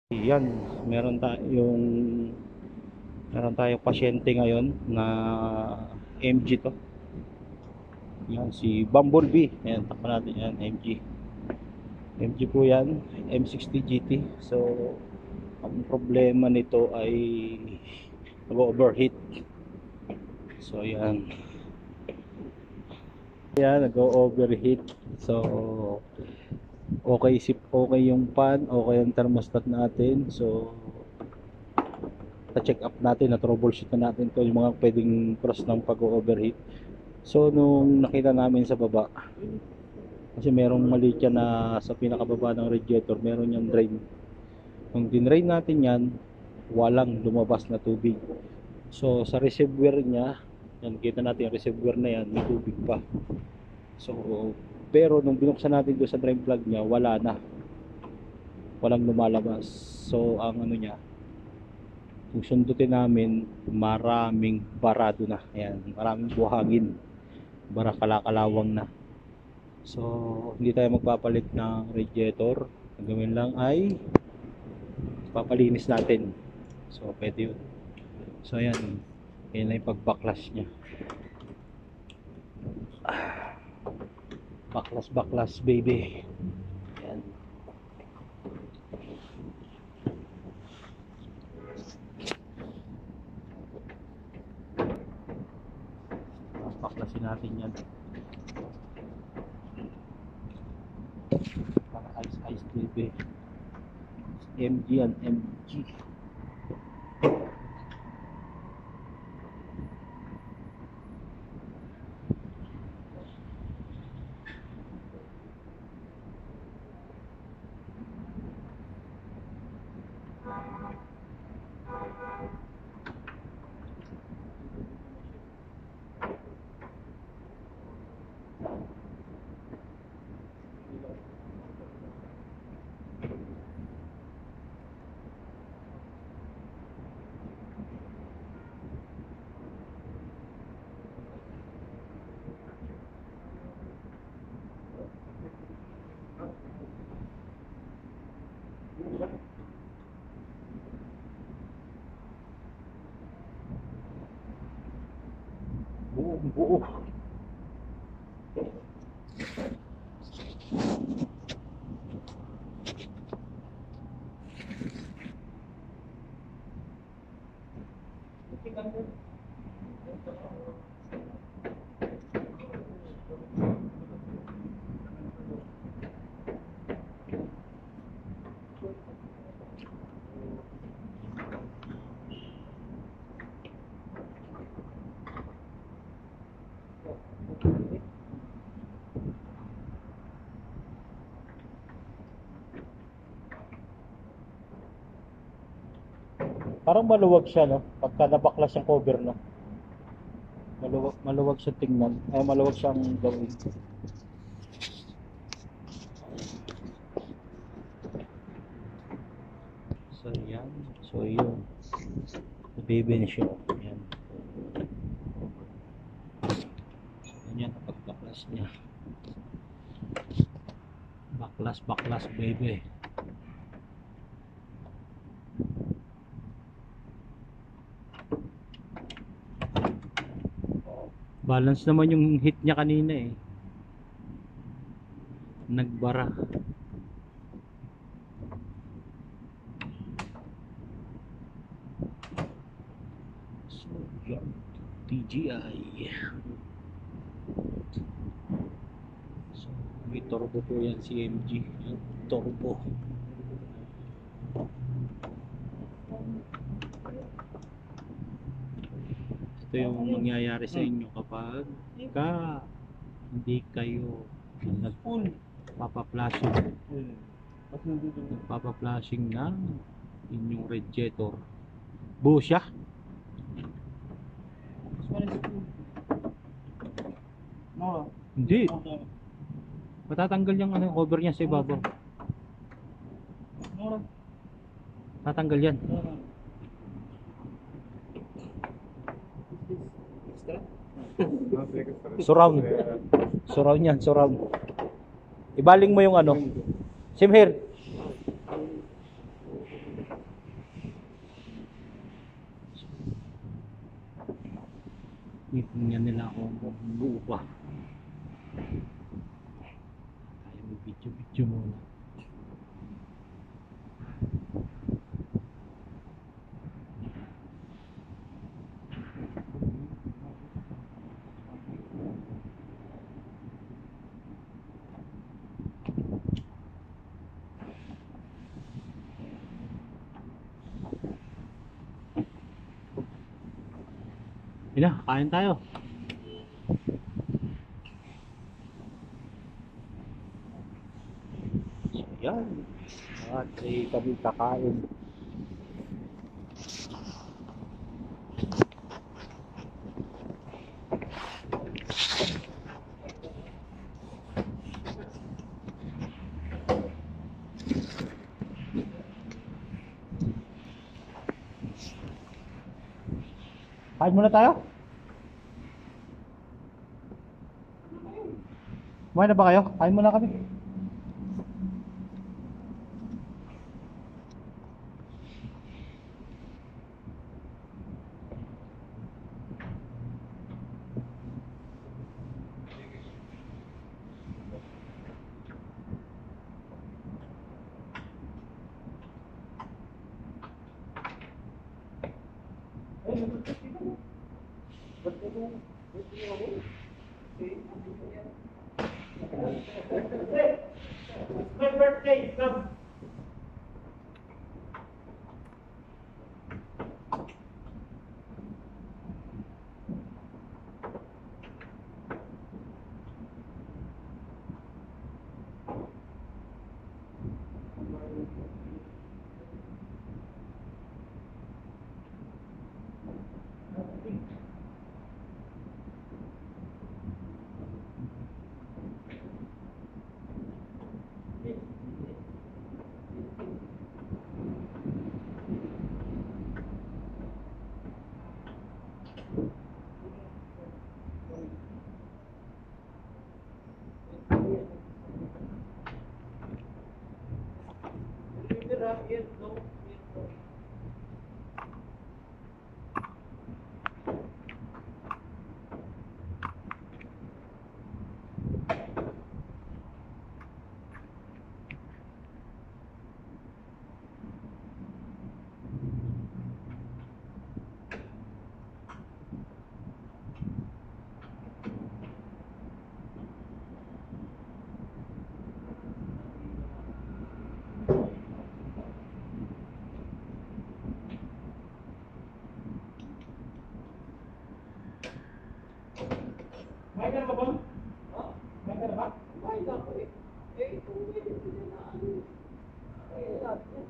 Yan, meron tayong pasyente ngayon na MG to. Yan si Bumblebee. Ayan, takpan natin yan, MG. MG po yan, M60 GT. So, ang problema nito ay nag-overheat. So, yan. Yan, nag-overheat. So, okay yung fan, okay yung thermostat natin. So, check up natin, na troubleshoot na natin to yung mga pwedeng cause ng pag-overheat. So nung nakita namin sa baba, kasi merong mali dyan na sa pinakababa ng radiator, meron yung drain. Nung dinrain natin yan, walang lumabas na tubig. So sa reservoir niya, yan, kita natin yung reservoir na yan, may tubig pa. So pero nung binuksan natin doon sa drain plug niya, wala na, walang lumalabas. So ang ano niya, kung sundutin namin, maraming barado na. Ayan, maraming buhangin, bara kalakalawang na. So hindi tayo magpapalit ng radiator. Ang gawin lang ay papalinis natin. So pwede yun. So ayan, yan na yung pag-backlash nya. Backlash baby. Ayan. Baklasin natin yan para ice baby. MG and MG. Buo. Parang maluwag siya, no? Pagka nabaklas yung cover, no? Maluwag siya tingnan. Ay, maluwag siyang gawin. So, yan. So, yun. Nabibin siya. Yan. Yan ang pag-baklas niya. Baklas, baby. Balance naman yung hit niya kanina eh. Nagbara. So, yan. TGI. So, may turbo po yan si MG. Yung turbo. Ito yung mangyayari sa inyo kapag hindi kayo nagpapa-flashing ng inyong radiator. Buo siya. Hindi. Matatanggal yung cover niya sa ibabaw. Tatanggal yan. Surround. Surround yan, surround. Ibaling mo yung ano. Same here. Tinitingnan nila ako buo pa. Tayo may video muna. Ina, kain tayo. So, yan. At kami kakain. Kain muna tayo. Kumain na ba kayo? Kain muna kami. My birthday, come. May ka na ba, Bon? May ka na ba? May ka na eh. Eh, kung may sila na ano. Eh, lahat yan.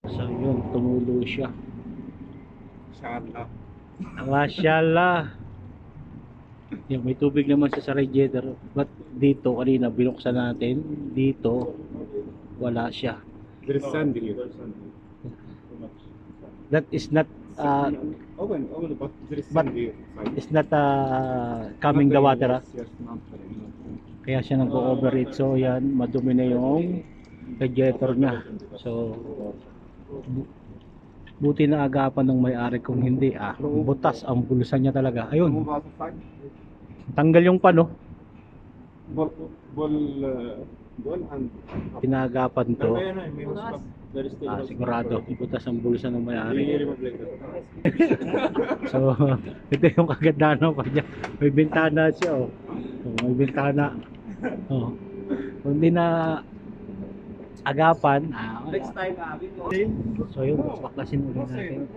So yun, tumulo siya. Inshallah. Mashallah. Yung may tubig naman sa radiator. But dito kanina binuksan natin, dito wala siya. There is sand here. That is not Open, but there is But- sand here. is not coming the water. Yes, not Kaya siya nag-overheat. So yan, madumi na yung radiator niya. So buti na agapan ng may-ari, kung hindi butas ang bulusan niya talaga. Ayun, tanggal yung pano. Ball and Pinagapan to. there is still Sigurado butas ang bulusan ng may-ari. remove later. So ito yung kagandahan ng kanya. May bintana siya, oh. May bintana. Oh. Kung hindi na agapan, Next time, so yun, baklasin ulit natin.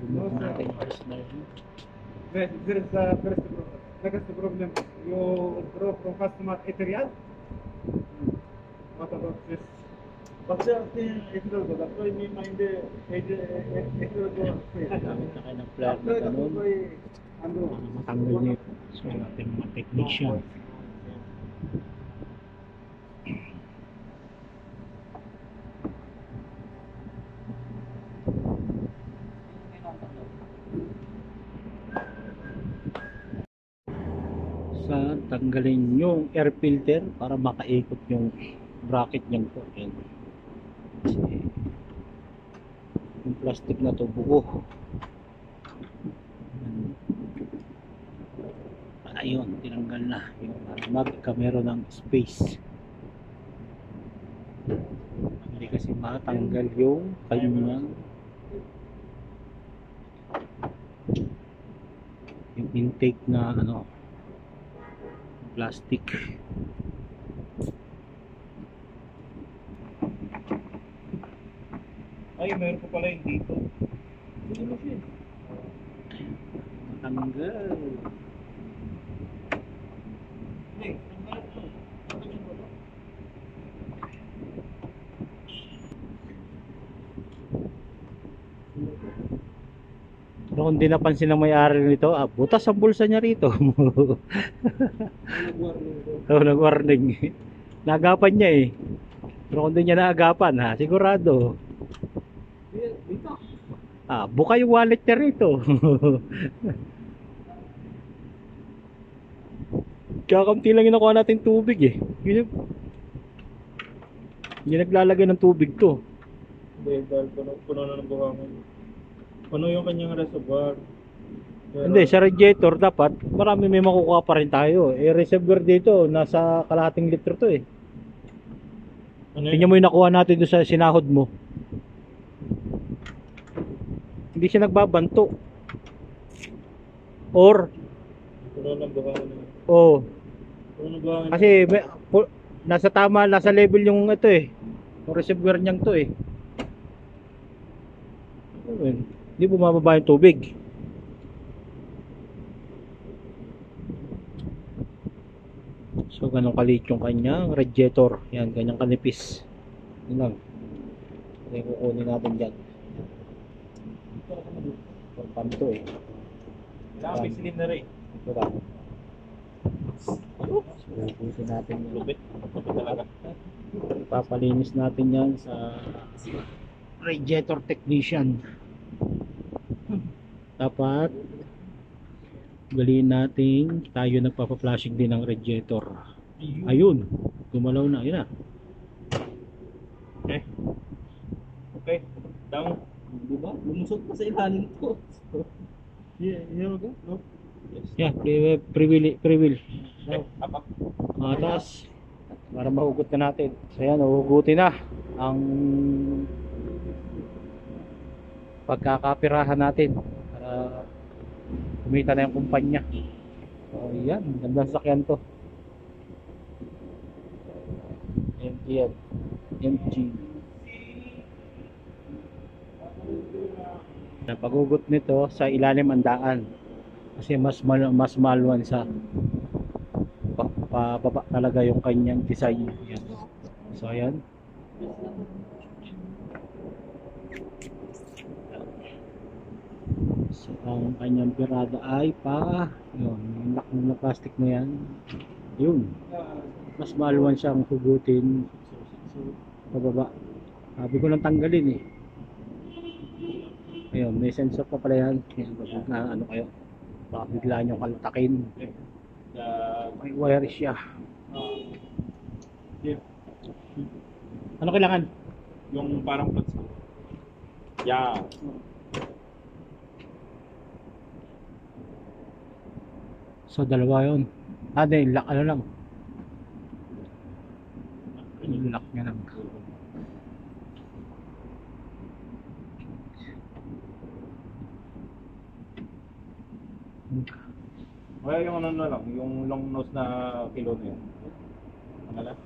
Remove natin yung fastener. There is the first problem. You draw from customer material. What about this? But it will go. That's why me mind it will go. Gamit na kayo ng flare na ganun. Matanggal niyo. So natin mga technician. Sa tanggalin yung air filter para makaikot yung bracket niyang to. Yan. Kasi yung plastic na to buo. Ayun, tinanggal na yung magkamero ng space. Hindi kasi matanggal yung kanyang yung intake na plastic. Ay, meron pa pala yung dito. Matanggal. Pero kung di napansin ng may-ari nito, butas ang bulsa niya rito. Oh, nag-warning. Naagapan niya eh. Pero kung di niya naagapan, sigurado. Buka yung wallet niya rito. Kakamti lang yung nakuha natin tubig eh. Hindi naglalagay ng tubig to. Dahil puno na ng buhangin. Puno yung kanyang reservoir. Hindi, sa radiator dapat marami may makukuha pa rin tayo. Reservoir dito, nasa kalahating litro to eh. Tingnan mo yung nakuha natin doon sa sinahod mo. Hindi siya nagbabanto. Or, Puno ng buhangin. Puno ng buhangin. kasi nasa level yung ito eh. Yung reservoir niyang to eh. Hindi bumababa yung tubig. So ganun kalit yung kanyang radiator. Yan, ganyang kanipis. Yun lang. Ito yung kukunin natin dyan. Panto eh. Kailangan may cylinder eh. Ito lang. So ubusin natin yung Lupit. Talaga. ipapalinis natin yan sa radiator technician. Dapat galiin natin tayo nagpapa-flashing din ng radiator. Ayun, gumalaw na, yun na. Okay. Down. Diba? Lumusot pa sa ilalim to. Here we go. No? Yeah, pre-wheel. Okay. Up. Taas para mahugot na natin. So yan, uhugutin na ang pagkakapirahan natin para kumita na yung kumpanya. So yan, gandang sakyan to. MTF MG. Napagugot nito sa ilalim ang daan kasi mas maluwan sa pababa talaga yung kanyang design. Yan. So ayan. So ang kanyang birada ay yun, yung lock na plastic na yan. Yun. Mas maluwan siyang hugutin pababa. Sabi ko lang tanggalin eh. Ayun, may sensor pa pala yan. Yan, na ano kayo. Baka bigla nyo kaltakin. May wire siya. Ano kailangan? Yung parang plugs ko. Yeah. So dalawa yun. Di, lock ano lang. Yung lock niya lang. Kaya yung ano na lang, yung long nose na kilo na yun. Ano lang?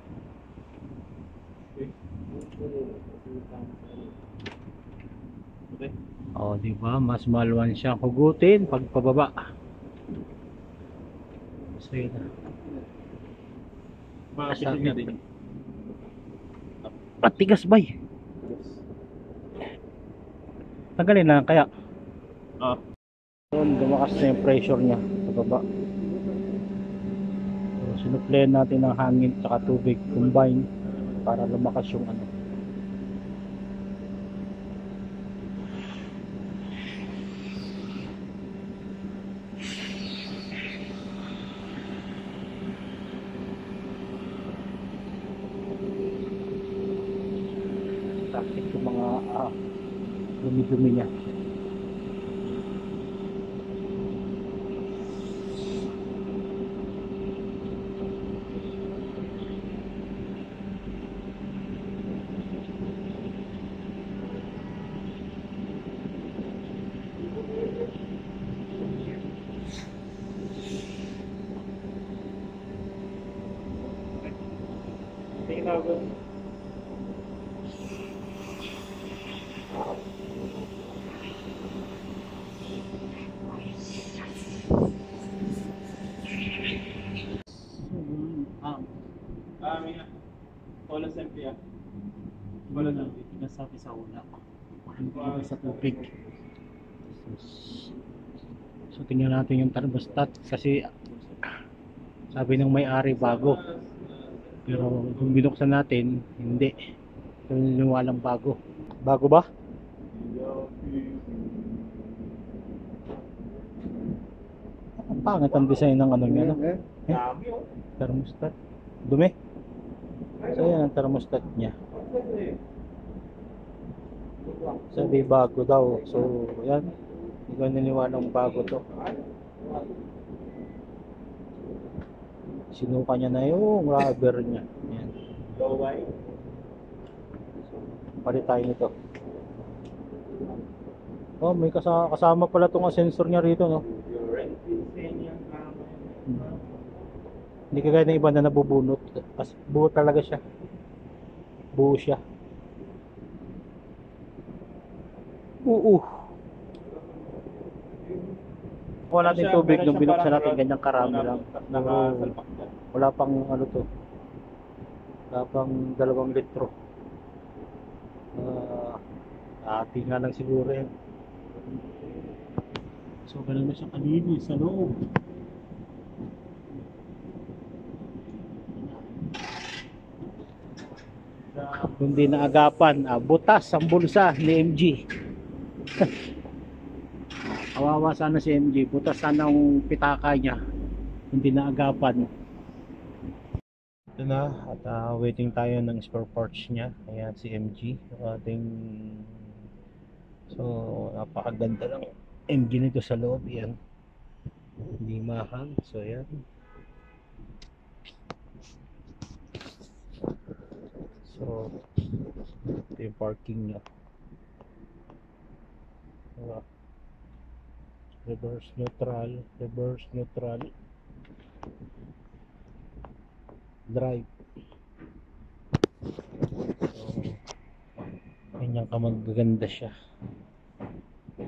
Okay. Okay. Oh, di ba? Mas maluwan siyang hugutin pag pababa. So yun na. Makapitin nga din. Patigas bay. Tanggalin na kaya. Ah. Lumakas na yung pressure niya sa baba. So, sinuplayan natin ng hangin at tubig combine para lumakas yung ano. Takip yung mga dumi-dumi niya. Mia. Wala sempre ah. Wala lang, pinasabi sa una. Hindi sa tubig. So tingnan natin yung thermostat kasi sabi ng may-ari bago. Pero kung binuksan natin, hindi. So niniwalang bago. Bago ba? Ang pangit ang design ng ano niya, no? Thermostat. Dumi. So yan ang thermostat niya. Sabi bago daw. So yan. Hindi ko niniwalang bago to. Sinuka niya na yung rubber niya. Yan. Palit tayo nito. Oh, may kasama pala tong sensor niya rito, no? Hindi kagaya ng iba na nabubunot. Kasi buo talaga siya. Buo siya. Kuha natin tubig nung binuksan natin, ganyang karami lang. Wala pang ano to. Wala pang 2 litro. Ati nga lang siguro yan. So ganun na siya kalinis sa loob. Kundi naagapan, butas ang bulsa ni MG. Kawawa sana si MG, butas sana ang pitaka niya. Hindi naagapan. Ito na, at waiting tayo ng spare parts niya. Ayan si MG, ating so napakaganda lang MG nito sa loob. Yan, hindi mahal. So yan. So ito yung parking niya. Reverse neutral, drive. So ganyan ka magaganda siya.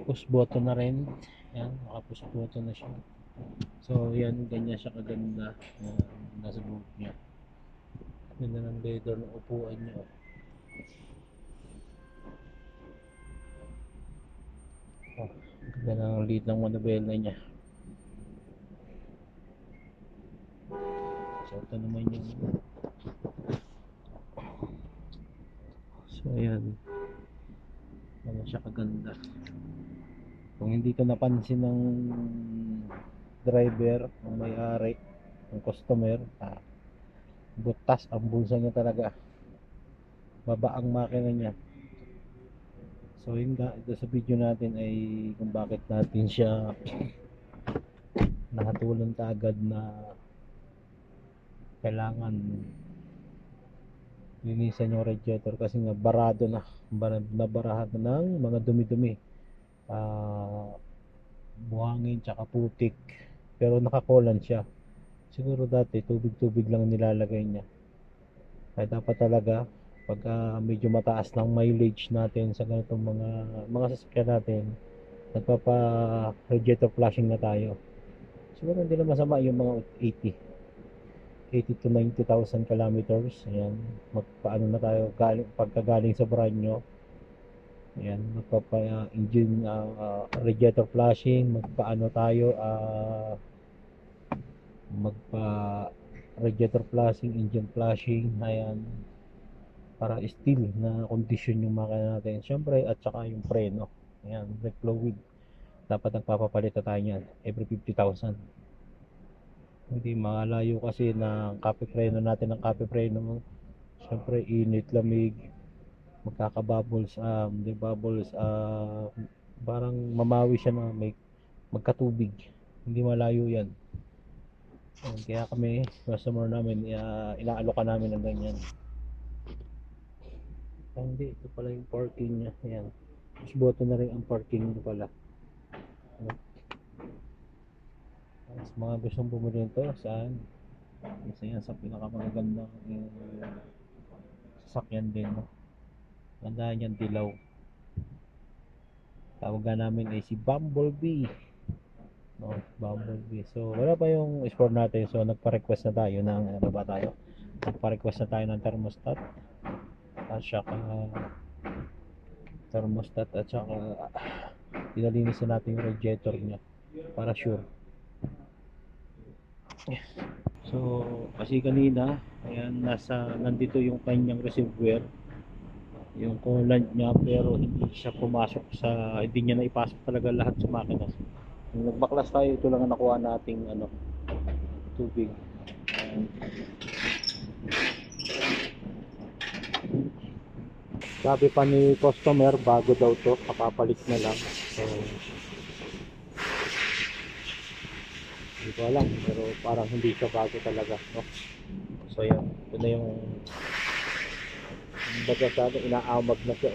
Push button na rin. Yan, naka push button na siya. So yan, ganyan siya kaganda. Nasa loob niya. Ganda ng leather ng upuan niya. Oh, ganda ng lead ng manubela niya. So ito naman yung so ayan, ano siya kaganda. Kung hindi ko napansin ng driver, ng may-ari, ng customer, butas ang bulsa niya talaga, baba ang makina niya. So yun nga, ito sa video natin ay kung bakit natin siya nahatulan kaagad na kailangan linisan yung radiator kasi nga barado na, nabarahan na ng mga dumi-dumi, buhangin tsaka putik, pero nakakolan siya. Siguro dati tubig-tubig lang nilalagay niya. Kaya dapat talaga pagka medyo mataas ng mileage natin sa ganitong mga sasakyan natin, nagpapa radiator flushing na tayo. Siguro hindi na masama yung mga 80 to 90,000 kilometers. Ayan, magpaano na tayo pagkagaling sa brand new. Ayan, magpapa engine radiator flushing, magpaano tayo magpa radiator flushing, engine flushing. Ayan, para still na condition yung makina natin. Syempre, at saka yung preno. Ayan, brake fluid. Dapat nagpapapalit na tayo yan every 50,000. Hindi malayo kasi ng copy preno natin, ng copy preno. Syempre, init, lamig, magkaka-bubbles, bubbles, parang mamawi siya na may magkatubig. Hindi malayo yan. Kaya kami, customer namin, inaalokan namin ng ganyan. Hindi, ito pala yung parking niya. Ayan, push button na rin ang parking niya pala. Mas mga gustong bumili nito, saan? Kasi yan sa pinakamagandang sasakyan din, no? Tandaan yan, dilaw. Tawagan namin ay si Bumblebee, no? Bumblebee. So wala pa yung score natin, so nagpa-request na tayo ng nagpa-request na tayo ng thermostat at saka pinalinis na natin yung radiator niya para sure. So kasi kanina, ayan, nandito yung kanyang reservoir, yung coolant niya, pero hindi niya naipasok talaga lahat sa makina. Nung nagbaklas tayo, ito lang ang nakuha nating tubig. Sabi pa ni customer, bago daw to, kapapalit na lang. So hindi ko alam, pero parang hindi siya bago talaga, no? So yan, ito na yung baga sa atin, inaamag na siya,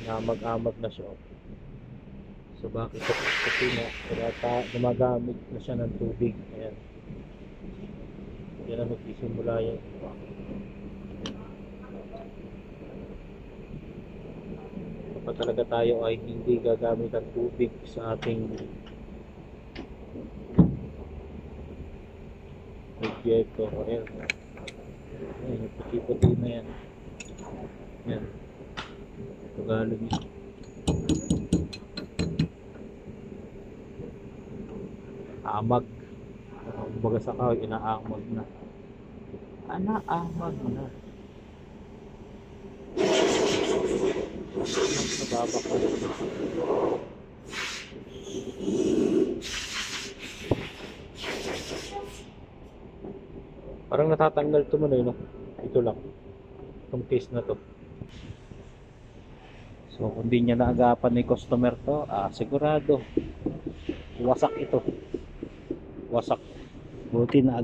inaamag na siya. So bakit? Kasi gumagamit na siya ng tubig. Ayan, yan na magsisimula yan. Kapag talaga tayo ay hindi gagamit ng tubig sa ating radiator, ayan, yung puti-puti na yan. Yan, Tagalog yun. Amag. Kumbaga sa kahoy, inaamag na. Anaamag na. Nababak na. Parang natatanggal ito muna, no? Ito lang. Itong case na to. So kung di niya naagapan ni customer to, sigurado wasak ito. Wasak. Buti na